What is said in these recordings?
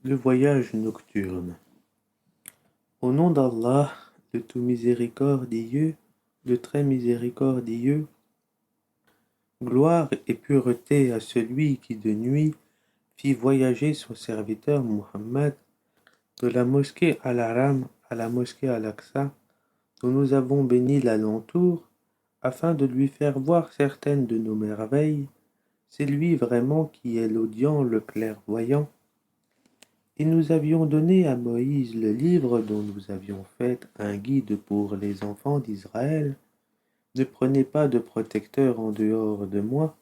Le voyage nocturne. Au nom d'Allah, le tout miséricordieux, le très miséricordieux, gloire et pureté à celui qui de nuit fit voyager son serviteur Muhammad de la mosquée Al-Haram à la mosquée Al-Aqsa, dont nous avons béni l'alentour, afin de lui faire voir certaines de nos merveilles. C'est lui vraiment qui est l'audient, le clairvoyant. Et nous avions donné à Moïse le livre dont nous avions fait un guide pour les enfants d'Israël. Ne prenez pas de protecteur en dehors de moi.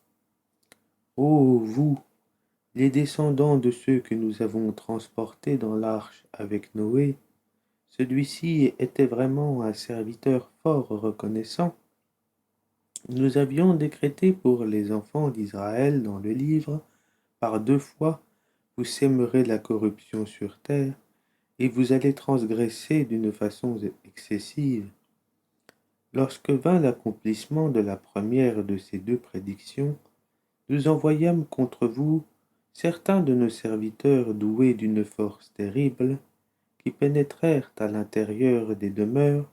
Ô vous, les descendants de ceux que nous avons transportés dans l'arche avec Noé, celui-ci était vraiment un serviteur fort reconnaissant. Nous avions décrété pour les enfants d'Israël dans le livre, par 2 fois, vous sèmerez la corruption sur terre, et vous allez transgresser d'une façon excessive. Lorsque vint l'accomplissement de la première de ces 2 prédictions, nous envoyâmes contre vous certains de nos serviteurs doués d'une force terrible, qui pénétrèrent à l'intérieur des demeures,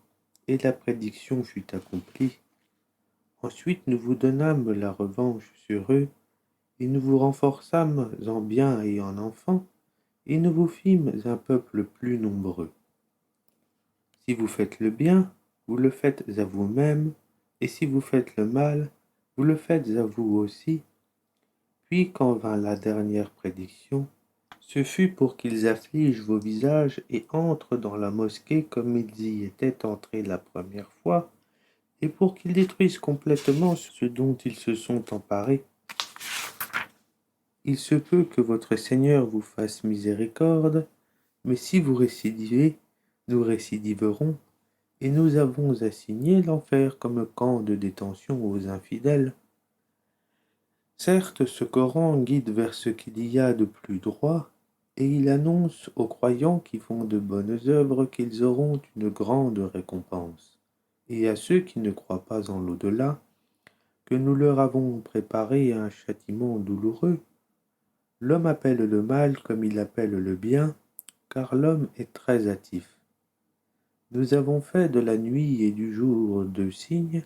et la prédiction fut accomplie. Ensuite nous vous donnâmes la revanche sur eux, et nous vous renforçâmes en biens et en enfants, et nous vous fîmes un peuple plus nombreux. Si vous faites le bien, vous le faites à vous-même, et si vous faites le mal, vous le faites à vous aussi. Puis quand vint la dernière prédiction, ce fut pour qu'ils affligent vos visages et entrent dans la mosquée comme ils y étaient entrés la première fois, et pour qu'ils détruisent complètement ce dont ils se sont emparés. Il se peut que votre Seigneur vous fasse miséricorde, mais si vous récidivez, nous récidiverons, et nous avons assigné l'enfer comme camp de détention aux infidèles. Certes, ce Coran guide vers ce qu'il y a de plus droit, et il annonce aux croyants qui font de bonnes œuvres qu'ils auront une grande récompense, et à ceux qui ne croient pas en l'au-delà, que nous leur avons préparé un châtiment douloureux. L'homme appelle le mal comme il appelle le bien, car l'homme est très hâtif. Nous avons fait de la nuit et du jour 2 signes,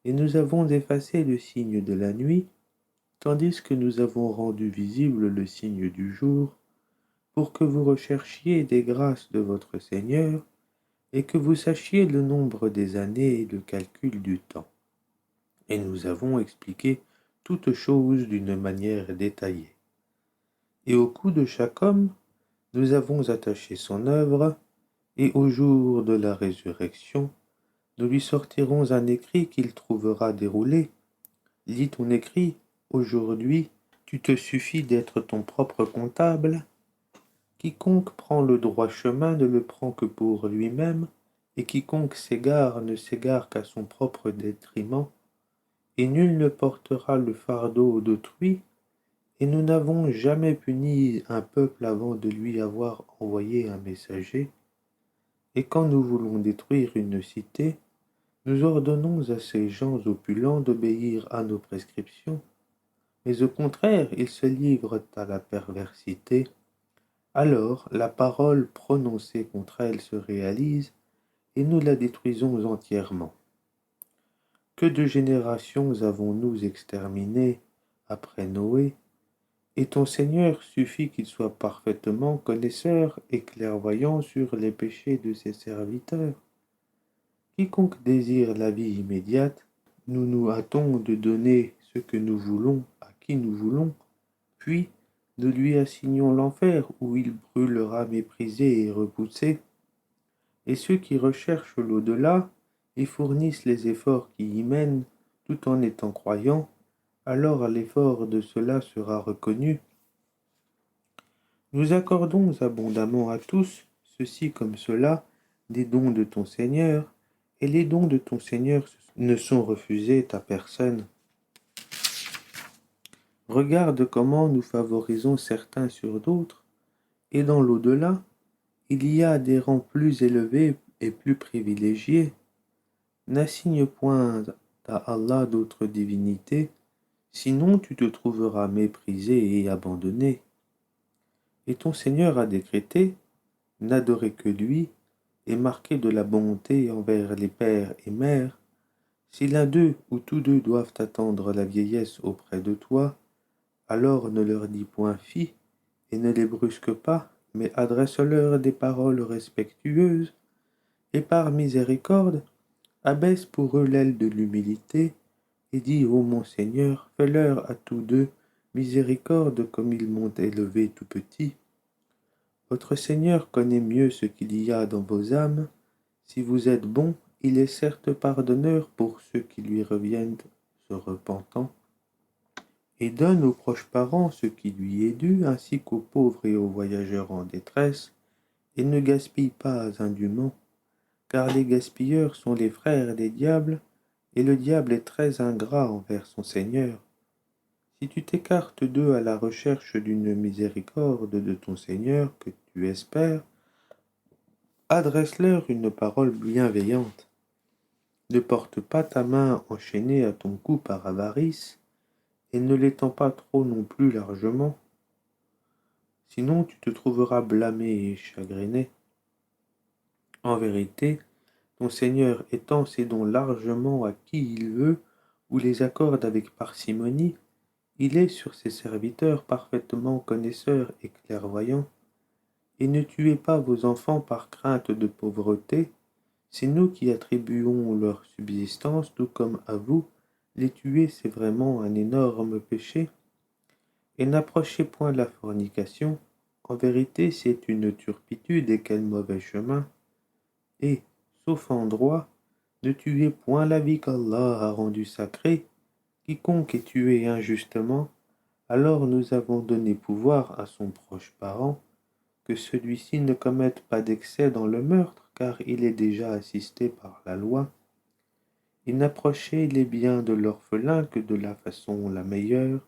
et nous avons effacé le signe de la nuit, tandis que nous avons rendu visible le signe du jour, pour que vous recherchiez des grâces de votre Seigneur, et que vous sachiez le nombre des années et le calcul du temps. Et nous avons expliqué toutes choses d'une manière détaillée. Et au cou de chaque homme, nous avons attaché son œuvre, et au jour de la résurrection, nous lui sortirons un écrit qu'il trouvera déroulé. Lis ton écrit, aujourd'hui, tu te suffis d'être ton propre comptable. Quiconque prend le droit chemin ne le prend que pour lui-même, et quiconque s'égare ne s'égare qu'à son propre détriment, et nul ne portera le fardeau d'autrui, et nous n'avons jamais puni un peuple avant de lui avoir envoyé un messager. Et quand nous voulons détruire une cité, nous ordonnons à ces gens opulents d'obéir à nos prescriptions, mais au contraire, ils se livrent à la perversité. Alors, la parole prononcée contre elle se réalise, et nous la détruisons entièrement. Que de générations avons-nous exterminées après Noé, et ton Seigneur suffit qu'il soit parfaitement connaisseur et clairvoyant sur les péchés de ses serviteurs. Quiconque désire la vie immédiate, nous nous hâtons de donner ce que nous voulons à qui nous voulons, puis nous lui assignons l'enfer où il brûlera méprisé et repoussé. Et ceux qui recherchent l'au-delà et fournissent les efforts qui y mènent tout en étant croyants, alors l'effort de cela sera reconnu. Nous accordons abondamment à tous, ceci comme cela, des dons de ton Seigneur, et les dons de ton Seigneur ne sont refusés à personne. Regarde comment nous favorisons certains sur d'autres, et dans l'au-delà, il y a des rangs plus élevés et plus privilégiés. N'assigne point à Allah d'autres divinités, sinon tu te trouveras méprisé et abandonné. Et ton Seigneur a décrété, n'adorer que lui, et marquer de la bonté envers les pères et mères. Si l'un d'eux ou tous deux doivent attendre la vieillesse auprès de toi, alors ne leur dis point fi, et ne les brusque pas, mais adresse-leur des paroles respectueuses, et par miséricorde, abaisse pour eux l'aile de l'humilité, et dis, ô mon Seigneur, fais-leur à tous deux miséricorde comme ils m'ont élevé tout petit. Votre Seigneur connaît mieux ce qu'il y a dans vos âmes. Si vous êtes bons, il est certes pardonneur pour ceux qui lui reviennent se repentant, et donne aux proches parents ce qui lui est dû, ainsi qu'aux pauvres et aux voyageurs en détresse, et ne gaspille pas indûment, car les gaspilleurs sont les frères des diables, et le diable est très ingrat envers son Seigneur. Si tu t'écartes d'eux à la recherche d'une miséricorde de ton Seigneur que tu espères, adresse-leur une parole bienveillante. Ne porte pas ta main enchaînée à ton cou par avarice, et ne l'étends pas trop non plus largement, sinon tu te trouveras blâmé et chagriné. En vérité, ton Seigneur étend ses dons largement à qui il veut, ou les accorde avec parcimonie. Il est sur ses serviteurs parfaitement connaisseur et clairvoyant. Et ne tuez pas vos enfants par crainte de pauvreté, c'est nous qui attribuons leur subsistance, tout comme à vous. Les tuer, c'est vraiment un énorme péché. Et n'approchez point la fornication, en vérité c'est une turpitude et quel mauvais chemin. Et, sauf en droit, ne tuez point la vie qu'Allah a rendue sacrée. Quiconque est tué injustement, alors nous avons donné pouvoir à son proche parent, que celui-ci ne commette pas d'excès dans le meurtre, car il est déjà assisté par la loi. Et n'approchez les biens de l'orphelin que de la façon la meilleure,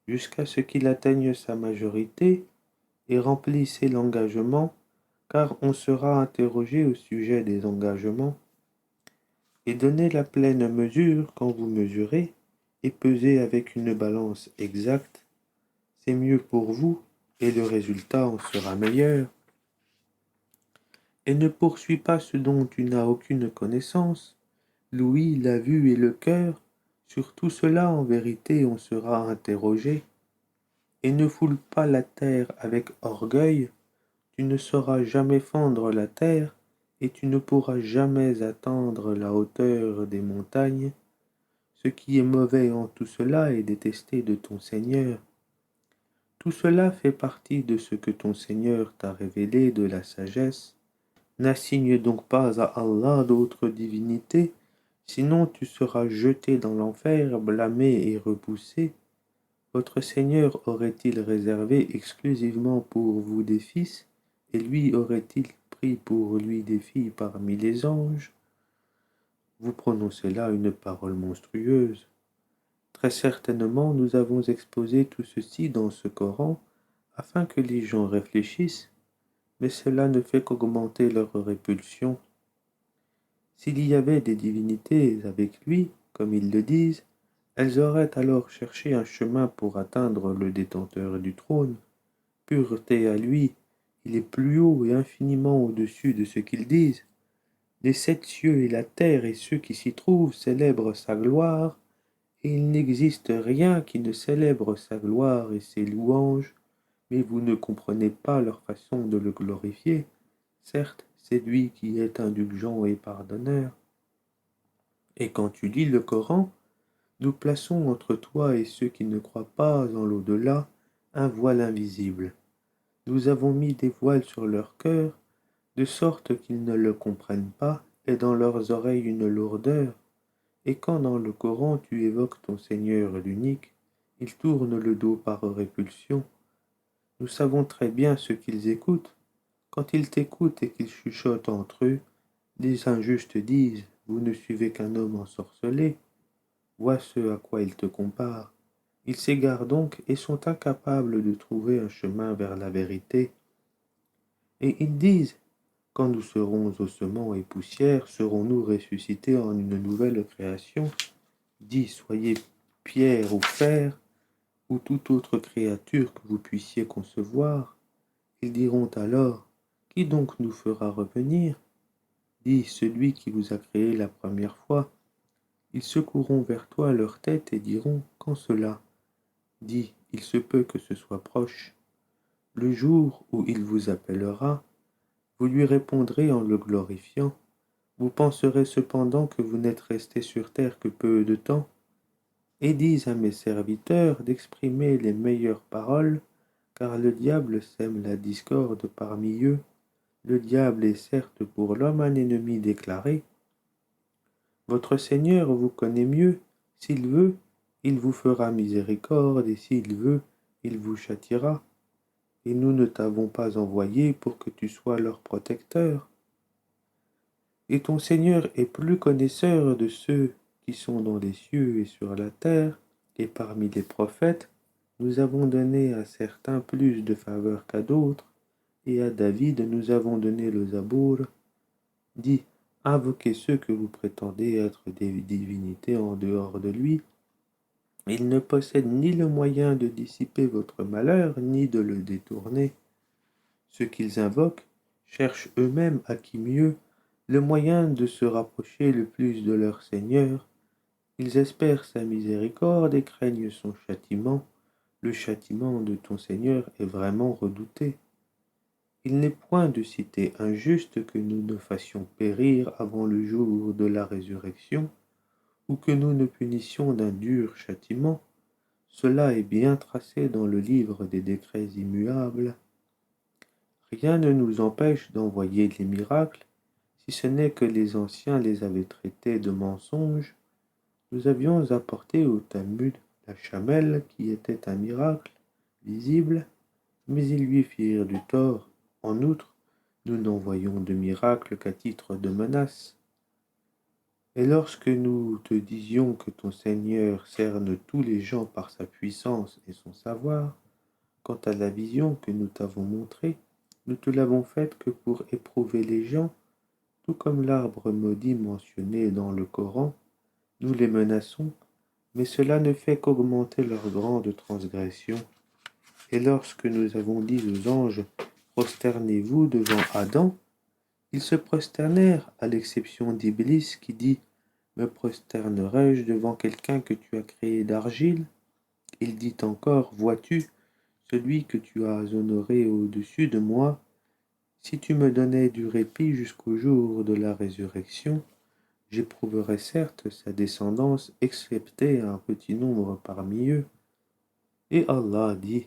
jusqu'à ce qu'il atteigne sa majorité, et remplissez l'engagement, car on sera interrogé au sujet des engagements. Et donnez la pleine mesure quand vous mesurez, et pesez avec une balance exacte. C'est mieux pour vous, et le résultat en sera meilleur. Et ne poursuis pas ce dont tu n'as aucune connaissance, l'ouïe, la vue et le cœur. Sur tout cela, en vérité, on sera interrogé. Et ne foule pas la terre avec orgueil, tu ne sauras jamais fendre la terre, et tu ne pourras jamais atteindre la hauteur des montagnes. Ce qui est mauvais en tout cela est détesté de ton Seigneur. Tout cela fait partie de ce que ton Seigneur t'a révélé de la sagesse. N'assigne donc pas à Allah d'autres divinités, sinon tu seras jeté dans l'enfer, blâmé et repoussé. Votre Seigneur aurait-il réservé exclusivement pour vous des fils, et lui aurait-il pris pour lui des filles parmi les anges? Vous prononcez là une parole monstrueuse. Très certainement, nous avons exposé tout ceci dans ce Coran, afin que les gens réfléchissent, mais cela ne fait qu'augmenter leur répulsion. S'il y avait des divinités avec lui, comme ils le disent, elles auraient alors cherché un chemin pour atteindre le détenteur du trône. Pureté à lui, il est plus haut et infiniment au-dessus de ce qu'ils disent. Les sept cieux et la terre et ceux qui s'y trouvent célèbrent sa gloire, et il n'existe rien qui ne célèbre sa gloire et ses louanges, mais vous ne comprenez pas leur façon de le glorifier. Certes, c'est lui qui est indulgent et pardonneur. Et quand tu lis le Coran, nous plaçons entre toi et ceux qui ne croient pas en l'au-delà un voile invisible. Nous avons mis des voiles sur leur cœur, de sorte qu'ils ne le comprennent pas, et dans leurs oreilles une lourdeur. Et quand dans le Coran tu évoques ton Seigneur l'unique, ils tournent le dos par répulsion. Nous savons très bien ce qu'ils écoutent. Quand ils t'écoutent et qu'ils chuchotent entre eux, les injustes disent « Vous ne suivez qu'un homme ensorcelé ». Vois ce à quoi ils te comparent. Ils s'égarent donc et sont incapables de trouver un chemin vers la vérité. Et ils disent « Quand nous serons ossements et poussière, serons-nous ressuscités en une nouvelle création ?» Dis, soyez pierre ou fer, ou toute autre créature que vous puissiez concevoir. Ils diront alors, qui donc nous fera revenir? Dis, celui qui vous a créé la première fois. Ils secoueront vers toi leur tête et diront, quand cela? Dis, il se peut que ce soit proche. Le jour où il vous appellera, vous lui répondrez en le glorifiant. Vous penserez cependant que vous n'êtes resté sur terre que peu de temps. Et dis à mes serviteurs d'exprimer les meilleures paroles, car le diable sème la discorde parmi eux. Le diable est certes pour l'homme un ennemi déclaré. Votre Seigneur vous connaît mieux. S'il veut, il vous fera miséricorde, et s'il veut, il vous châtiera. Et nous ne t'avons pas envoyé pour que tu sois leur protecteur. Et ton Seigneur est plus connaisseur de ceux qui sont dans les cieux et sur la terre, et parmi les prophètes, nous avons donné à certains plus de faveur qu'à d'autres, et à David nous avons donné le Zabour. Dis, invoquez ceux que vous prétendez être des divinités en dehors de lui. Ils ne possèdent ni le moyen de dissiper votre malheur, ni de le détourner. Ceux qu'ils invoquent cherchent eux-mêmes à qui mieux le moyen de se rapprocher le plus de leur Seigneur. Ils espèrent sa miséricorde et craignent son châtiment. Le châtiment de ton Seigneur est vraiment redouté. Il n'est point de cité injuste que nous ne fassions périr avant le jour de la résurrection, ou que nous ne punissions d'un dur châtiment. Cela est bien tracé dans le livre des décrets immuables. Rien ne nous empêche d'envoyer les miracles, si ce n'est que les anciens les avaient traités de mensonges. Nous avions apporté au Talmud la chamelle qui était un miracle visible, mais ils lui firent du tort. En outre, nous n'envoyons de miracle qu'à titre de menace. Et lorsque nous te disions que ton Seigneur cerne tous les gens par sa puissance et son savoir, quant à la vision que nous t'avons montrée, nous te l'avons faite que pour éprouver les gens, tout comme l'arbre maudit mentionné dans le Coran. Nous les menaçons, mais cela ne fait qu'augmenter leur grande transgression. Et lorsque nous avons dit aux anges, prosternez-vous devant Adam, ils se prosternèrent, à l'exception d'Iblis qui dit, me prosternerai-je devant quelqu'un que tu as créé d'argile? Il dit encore, vois-tu, celui que tu as honoré au-dessus de moi, si tu me donnais du répit jusqu'au jour de la résurrection, j'éprouverais certes sa descendance, excepté un petit nombre parmi eux. Et Allah dit,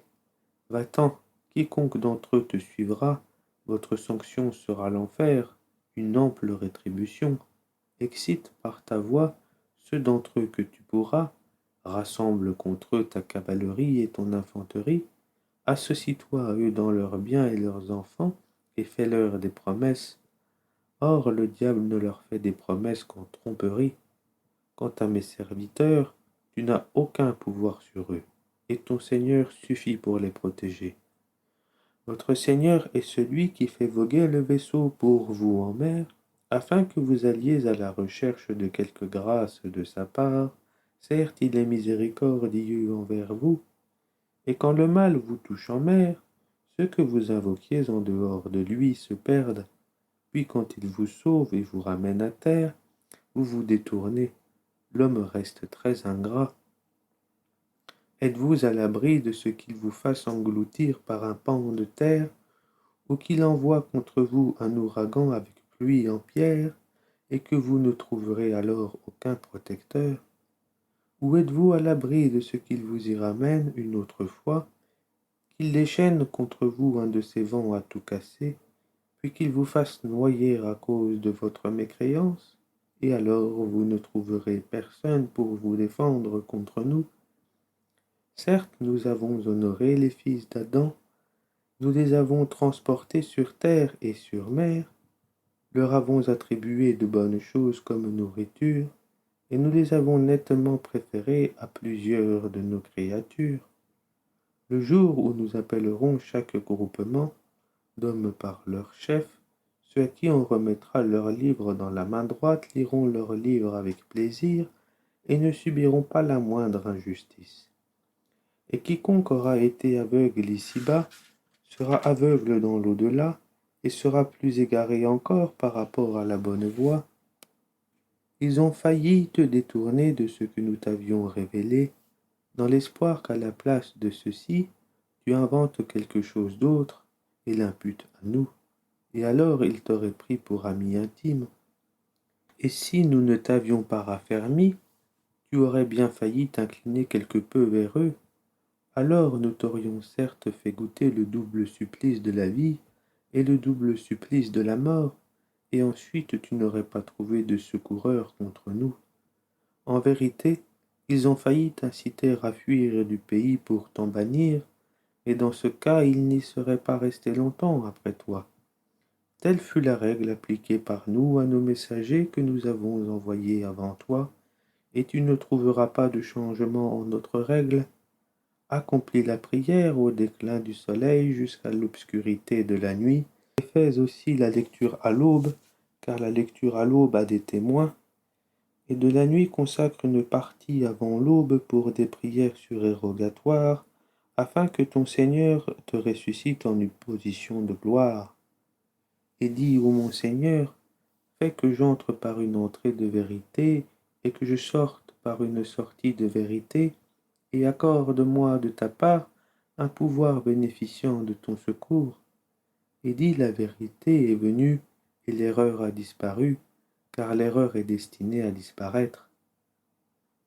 va-t'en, quiconque d'entre eux te suivra, votre sanction sera l'enfer, une ample rétribution. Excite par ta voix ceux d'entre eux que tu pourras, rassemble contre eux ta cavalerie et ton infanterie, associe-toi à eux dans leurs biens et leurs enfants, et fais-leur des promesses. Or, le diable ne leur fait des promesses qu'en tromperie. Quant à mes serviteurs, tu n'as aucun pouvoir sur eux, et ton Seigneur suffit pour les protéger. Votre Seigneur est celui qui fait voguer le vaisseau pour vous en mer, afin que vous alliez à la recherche de quelque grâce de sa part. Certes, il est miséricordieux envers vous, et quand le mal vous touche en mer, ceux que vous invoquiez en dehors de lui se perdent. Puis quand il vous sauve et vous ramène à terre, vous vous détournez. L'homme reste très ingrat. Êtes-vous à l'abri de ce qu'il vous fasse engloutir par un pan de terre, ou qu'il envoie contre vous un ouragan avec pluie en pierre, et que vous ne trouverez alors aucun protecteur? Ou êtes-vous à l'abri de ce qu'il vous y ramène une autre fois, qu'il déchaîne contre vous un de ces vents à tout casser, puis qu'il vous fasse noyer à cause de votre mécréance, et alors vous ne trouverez personne pour vous défendre contre nous? Certes, nous avons honoré les fils d'Adam, nous les avons transportés sur terre et sur mer, leur avons attribué de bonnes choses comme nourriture, et nous les avons nettement préférés à plusieurs de nos créatures. Le jour où nous appellerons chaque groupement d'hommes par leur chef, ceux à qui on remettra leur livre dans la main droite liront leur livre avec plaisir et ne subiront pas la moindre injustice. Et quiconque aura été aveugle ici-bas sera aveugle dans l'au-delà et sera plus égaré encore par rapport à la bonne voie. Ils ont failli te détourner de ce que nous t'avions révélé, dans l'espoir qu'à la place de ceci, tu inventes quelque chose d'autre et l'imputes à nous, et alors ils t'auraient pris pour ami intime. Et si nous ne t'avions pas raffermi, tu aurais bien failli t'incliner quelque peu vers eux. Alors nous t'aurions certes fait goûter le double supplice de la vie et le double supplice de la mort, et ensuite tu n'aurais pas trouvé de secoureur contre nous. En vérité, ils ont failli t'inciter à fuir du pays pour t'en bannir, et dans ce cas ils n'y seraient pas restés longtemps après toi. Telle fut la règle appliquée par nous à nos messagers que nous avons envoyés avant toi, et tu ne trouveras pas de changement en notre règle. Accomplis la prière au déclin du soleil jusqu'à l'obscurité de la nuit, et fais aussi la lecture à l'aube, car la lecture à l'aube a des témoins, et de la nuit consacre une partie avant l'aube pour des prières surérogatoires, afin que ton Seigneur te ressuscite en une position de gloire. Et dis, ô mon Seigneur, fais que j'entre par une entrée de vérité, et que je sorte par une sortie de vérité, et accorde-moi de ta part un pouvoir bénéficiant de ton secours. Et dis, la vérité est venue, et l'erreur a disparu, car l'erreur est destinée à disparaître.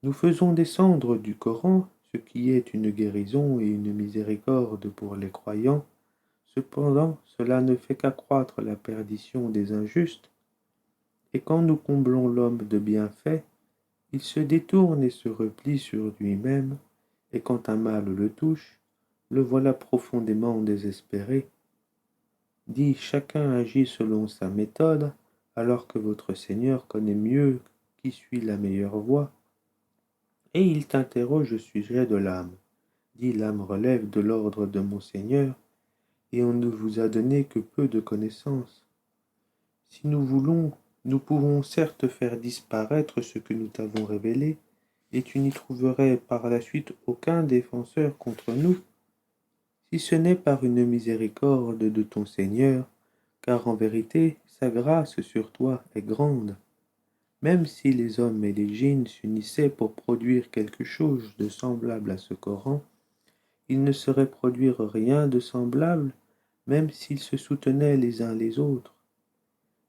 Nous faisons descendre du Coran ce qui est une guérison et une miséricorde pour les croyants. Cependant, cela ne fait qu'accroître la perdition des injustes, et quand nous comblons l'homme de bienfaits, il se détourne et se replie sur lui-même, et quand un mal le touche, le voilà profondément désespéré. Dis, chacun agit selon sa méthode, alors que votre Seigneur connaît mieux qui suit la meilleure voie. Et il t'interroge au sujet de l'âme. Dis, l'âme relève de l'ordre de mon Seigneur, et on ne vous a donné que peu de connaissances. Si nous voulons, nous pouvons certes faire disparaître ce que nous t'avons révélé, et tu n'y trouverais par la suite aucun défenseur contre nous, si ce n'est par une miséricorde de ton Seigneur, car en vérité sa grâce sur toi est grande. Même si les hommes et les djinns s'unissaient pour produire quelque chose de semblable à ce Coran, ils ne sauraient produire rien de semblable, même s'ils se soutenaient les uns les autres.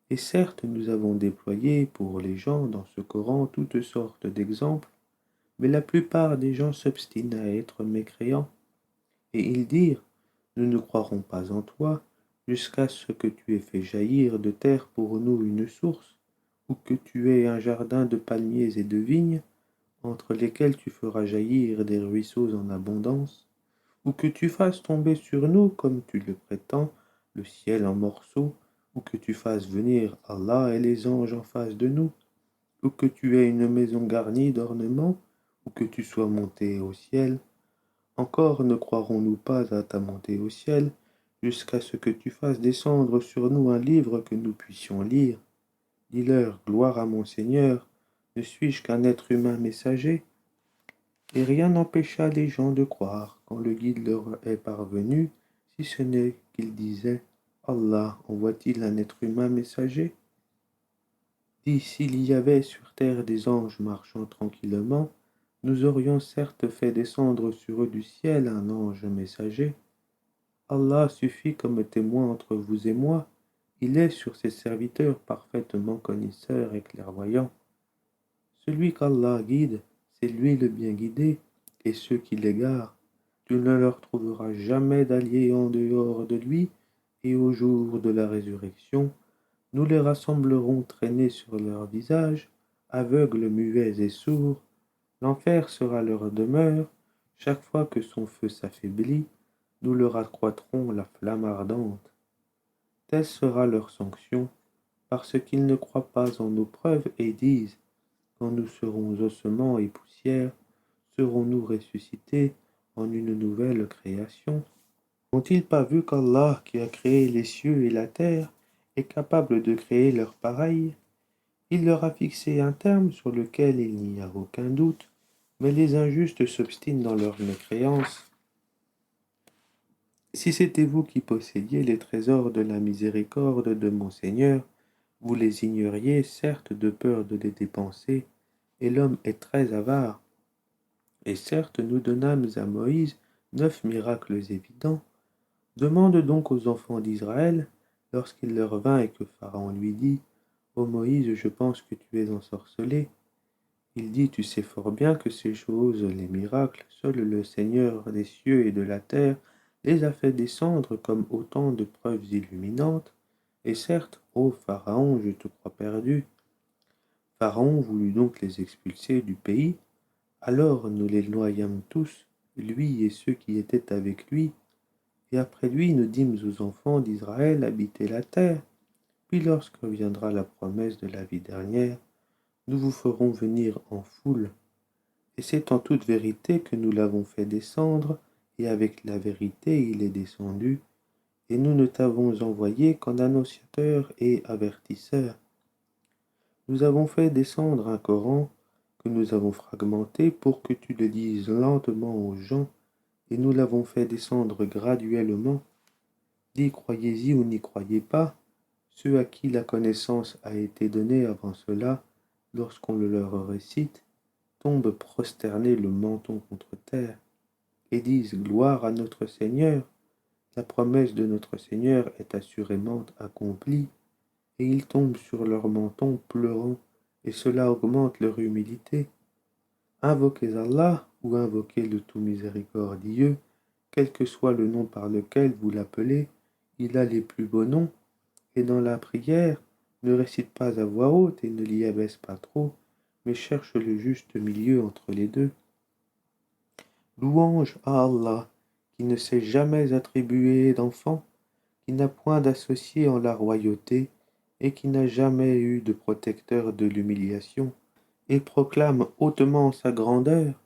Et certes, nous avons déployé pour les gens dans ce Coran toutes sortes d'exemples, mais la plupart des gens s'obstinent à être mécréants. Et ils dirent, nous ne croirons pas en toi, jusqu'à ce que tu aies fait jaillir de terre pour nous une source, ou que tu aies un jardin de palmiers et de vignes, entre lesquels tu feras jaillir des ruisseaux en abondance, ou que tu fasses tomber sur nous, comme tu le prétends, le ciel en morceaux, ou que tu fasses venir Allah et les anges en face de nous, ou que tu aies une maison garnie d'ornements, ou que tu sois monté au ciel. Encore ne croirons-nous pas à ta montée au ciel, jusqu'à ce que tu fasses descendre sur nous un livre que nous puissions lire. Dis-leur, gloire à mon Seigneur, ne suis-je qu'un être humain messager? Et rien n'empêcha les gens de croire quand le guide leur est parvenu, si ce n'est qu'ils disaient, Allah envoie-t-il un être humain messager? Dis, s'il y avait sur terre des anges marchant tranquillement, nous aurions certes fait descendre sur eux du ciel un ange messager. Allah suffit comme témoin entre vous et moi, il est sur ses serviteurs parfaitement connaisseur et clairvoyant. Celui qu'Allah guide, c'est lui le bien guidé, et ceux qui l'égarent, tu ne leur trouveras jamais d'alliés en dehors de lui, et au jour de la résurrection, nous les rassemblerons traînés sur leur visage, aveugles, muets et sourds. L'enfer sera leur demeure, chaque fois que son feu s'affaiblit, nous leur accroîtrons la flamme ardente. Telle sera leur sanction, parce qu'ils ne croient pas en nos preuves et disent, quand nous serons ossements et poussière, serons-nous ressuscités en une nouvelle création? N'ont-ils pas vu qu'Allah, qui a créé les cieux et la terre, est capable de créer leur pareil? Il leur a fixé un terme sur lequel il n'y a aucun doute, mais les injustes s'obstinent dans leur mécréance. Si c'était vous qui possédiez les trésors de la miséricorde de mon Seigneur, vous les ignoriez, certes, de peur de les dépenser, et l'homme est très avare. Et certes, nous donnâmes à Moïse 9 miracles évidents. Demande donc aux enfants d'Israël, lorsqu'il leur vint et que Pharaon lui dit, ô Moïse, je pense que tu es ensorcelé. Il dit, tu sais fort bien que ces choses, les miracles, seul le Seigneur des cieux et de la terre les a fait descendre comme autant de preuves illuminantes. Et certes, ô Pharaon, je te crois perdu. Pharaon voulut donc les expulser du pays. Alors nous les noyâmes tous, lui et ceux qui étaient avec lui. Et après lui, nous dîmes aux enfants d'Israël, habitez la terre. Puis lorsque viendra la promesse de la vie dernière, nous vous ferons venir en foule. Et c'est en toute vérité que nous l'avons fait descendre, et avec la vérité il est descendu, et nous ne t'avons envoyé qu'en annonciateur et avertisseur. Nous avons fait descendre un Coran que nous avons fragmenté pour que tu le dises lentement aux gens, et nous l'avons fait descendre graduellement. Dis croyez-y ou n'y croyez pas, ceux à qui la connaissance a été donnée avant cela, lorsqu'on le leur récite, tombent prosternés le menton contre terre, et disent gloire à notre Seigneur. La promesse de notre Seigneur est assurément accomplie, et ils tombent sur leur menton pleurant, et cela augmente leur humilité. Invoquez Allah ou invoquez le tout miséricordieux, quel que soit le nom par lequel vous l'appelez, il a les plus beaux noms, et dans la prière, ne récite pas à voix haute et ne l'y abaisse pas trop, mais cherche le juste milieu entre les deux. Louange à Allah, qui ne s'est jamais attribué d'enfant, qui n'a point d'associé en la royauté, et qui n'a jamais eu de protecteur de l'humiliation, et proclame hautement sa grandeur,